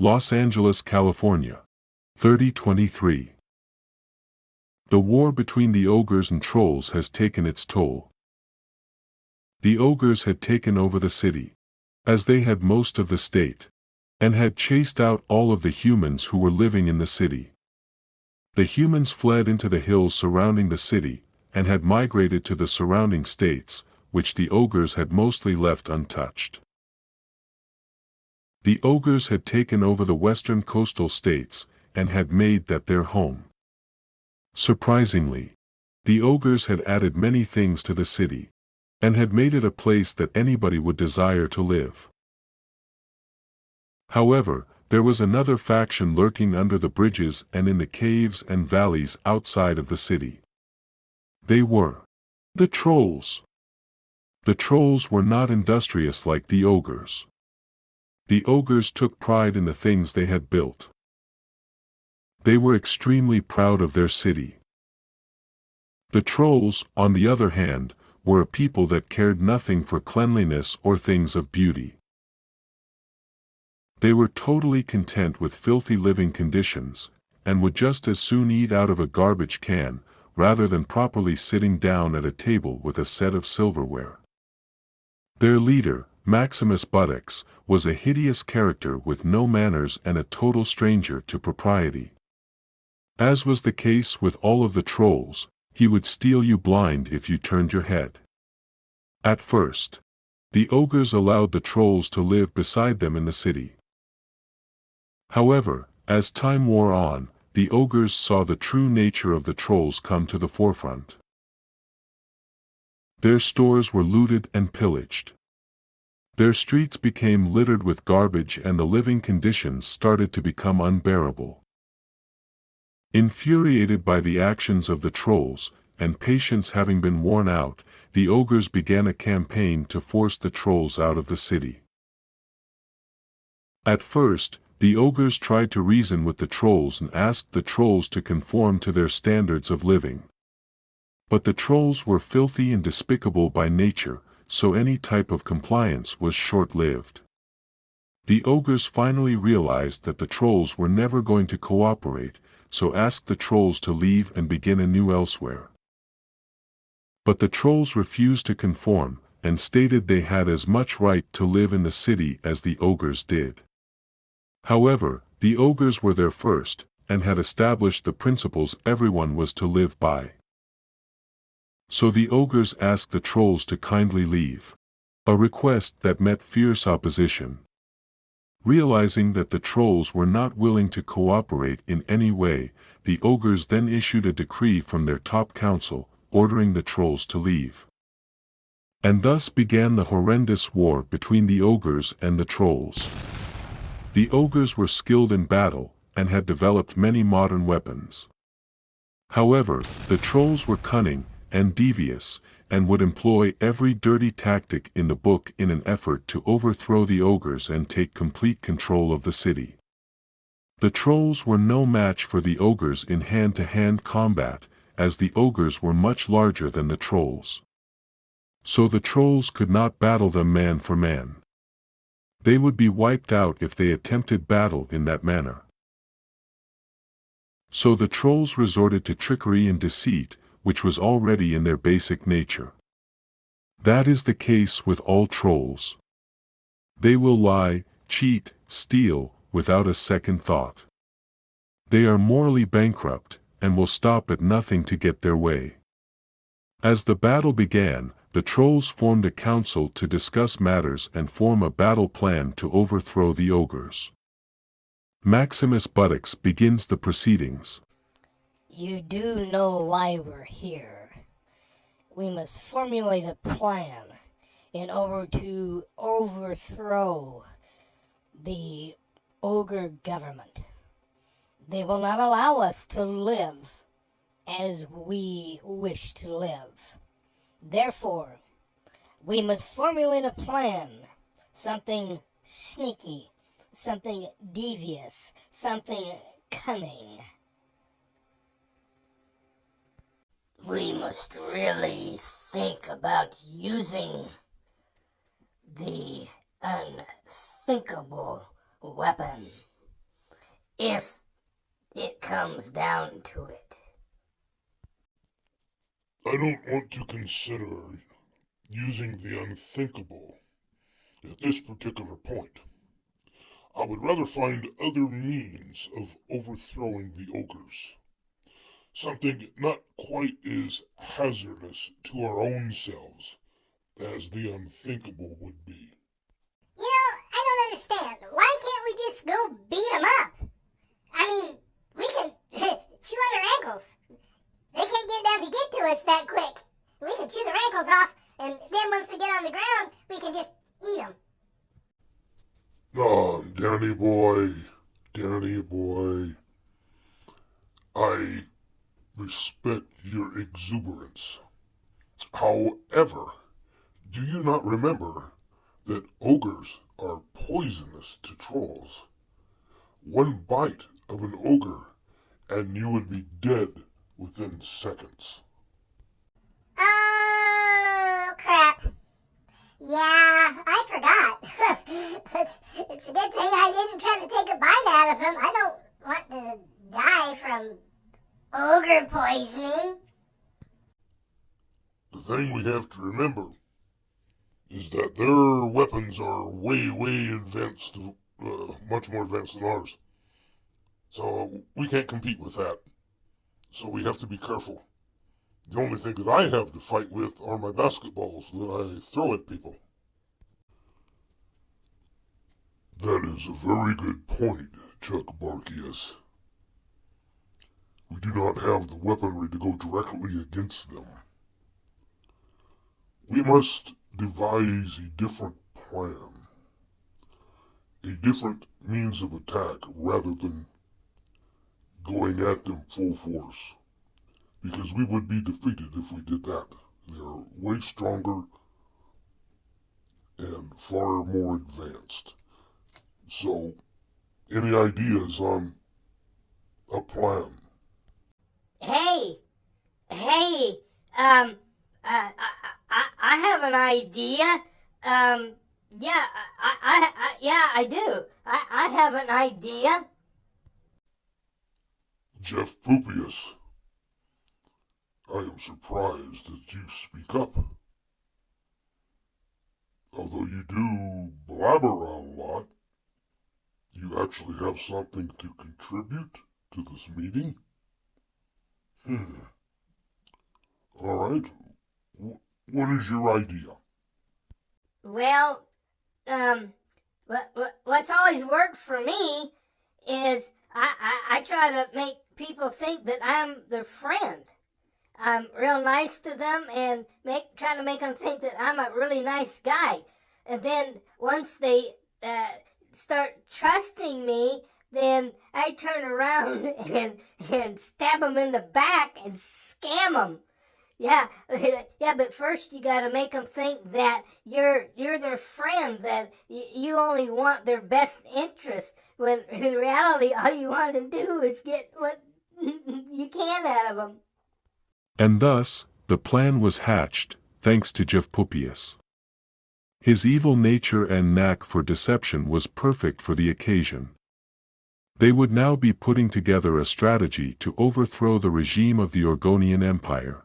Los Angeles, California. 3023. The war between the ogres and trolls has taken its toll. The ogres had taken over the city, as they had most of the state, and had chased out all of the humans who were living in the city. The humans fled into the hills surrounding the city, and had migrated to the surrounding states, which the ogres had mostly left untouched. The ogres had taken over the western coastal states, and had made that their home. Surprisingly, the ogres had added many things to the city, and had made it a place that anybody would desire to live. However, there was another faction lurking under the bridges and in the caves and valleys outside of the city. They were the trolls. The trolls were not industrious like the ogres. The ogres took pride in the things they had built. They were extremely proud of their city. The trolls, on the other hand, were a people that cared nothing for cleanliness or things of beauty. They were totally content with filthy living conditions, and would just as soon eat out of a garbage can, rather than properly sitting down at a table with a set of silverware. Their leader, Maximus Buttocks, was a hideous character with no manners and a total stranger to propriety. As was the case with all of the trolls, he would steal you blind if you turned your head. At first, the ogres allowed the trolls to live beside them in the city. However, as time wore on, the ogres saw the true nature of the trolls come to the forefront. Their stores were looted and pillaged. Their streets became littered with garbage and the living conditions started to become unbearable. Infuriated by the actions of the trolls, and patience having been worn out, the ogres began a campaign to force the trolls out of the city. At first, the ogres tried to reason with the trolls and asked the trolls to conform to their standards of living. But the trolls were filthy and despicable by nature, so any type of compliance was short-lived. The ogres finally realized that the trolls were never going to cooperate, so asked the trolls to leave and begin anew elsewhere. But the trolls refused to conform, and stated they had as much right to live in the city as the ogres did. However, the ogres were there first, and had established the principles everyone was to live by. So the ogres asked the trolls to kindly leave, a request that met fierce opposition. Realizing that the trolls were not willing to cooperate in any way, the ogres then issued a decree from their top council, ordering the trolls to leave. And thus began the horrendous war between the ogres and the trolls. The ogres were skilled in battle, and had developed many modern weapons. However, the trolls were cunning and devious, and would employ every dirty tactic in the book in an effort to overthrow the ogres and take complete control of the city. The trolls were no match for the ogres in hand-to-hand combat, as the ogres were much larger than the trolls. So the trolls could not battle them man for man. They would be wiped out if they attempted battle in that manner. So the trolls resorted to trickery and deceit, which was already in their basic nature. That is the case with all trolls. They will lie, cheat, steal, without a second thought. They are morally bankrupt, and will stop at nothing to get their way. As the battle began, the trolls formed a council to discuss matters and form a battle plan to overthrow the ogres. Maximus Buttocks begins the proceedings. You do know why we're here. We must formulate a plan in order to overthrow the ogre government. They will not allow us to live as we wish to live. Therefore, we must formulate a plan, something sneaky, something devious, something cunning. We must really think about using the unthinkable weapon if it comes down to it. I don't want to consider using the unthinkable at this particular point. I would rather find other means of overthrowing the ogres. Something not quite as hazardous to our own selves as the unthinkable would be. You know, I don't understand. Why can't we just go beat them up? I mean, we can chew on their ankles. They can't get down to get to us that quick. We can chew their ankles off, and then once they get on the ground, we can just eat them. Ah, Danny boy, I respect your exuberance. However, do you not remember that ogres are poisonous to trolls? One bite of an ogre, and you would be dead within seconds. Oh, crap. Yeah, I forgot. It's a good thing I didn't try to take a bite out of him. I don't want to die from ogre poisoning. The thing we have to remember is that their weapons are way advanced, much more advanced than ours. So we can't compete with that. So we have to be careful. The only thing that I have to fight with are my basketballs that I throw at people. That is a very good point, Chuck Barkius. We do not have the weaponry to go directly against them. We must devise a different plan, a different means of attack rather than going at them full force, because we would be defeated if we did that. They're way stronger and far more advanced. So, any ideas on a plan? Hey, I have an idea. Yeah, I do. I have an idea. Jeff Pupius, I am surprised that you speak up. Although you do blabber a lot, you actually have something to contribute to this meeting? All right. What is your idea? Well, what's always worked for me is I try to make people think that I'm their friend. I'm real nice to them and try to make them think that I'm a really nice guy. And then once they start trusting me, then I turn around and stab them in the back and scam them. Yeah, but first you gotta make them think that you're their friend, that you only want their best interest, when in reality all you want to do is get what you can out of them. And thus, the plan was hatched, thanks to Jeff Pupius. His evil nature and knack for deception was perfect for the occasion. They would now be putting together a strategy to overthrow the regime of the Orgonian Empire.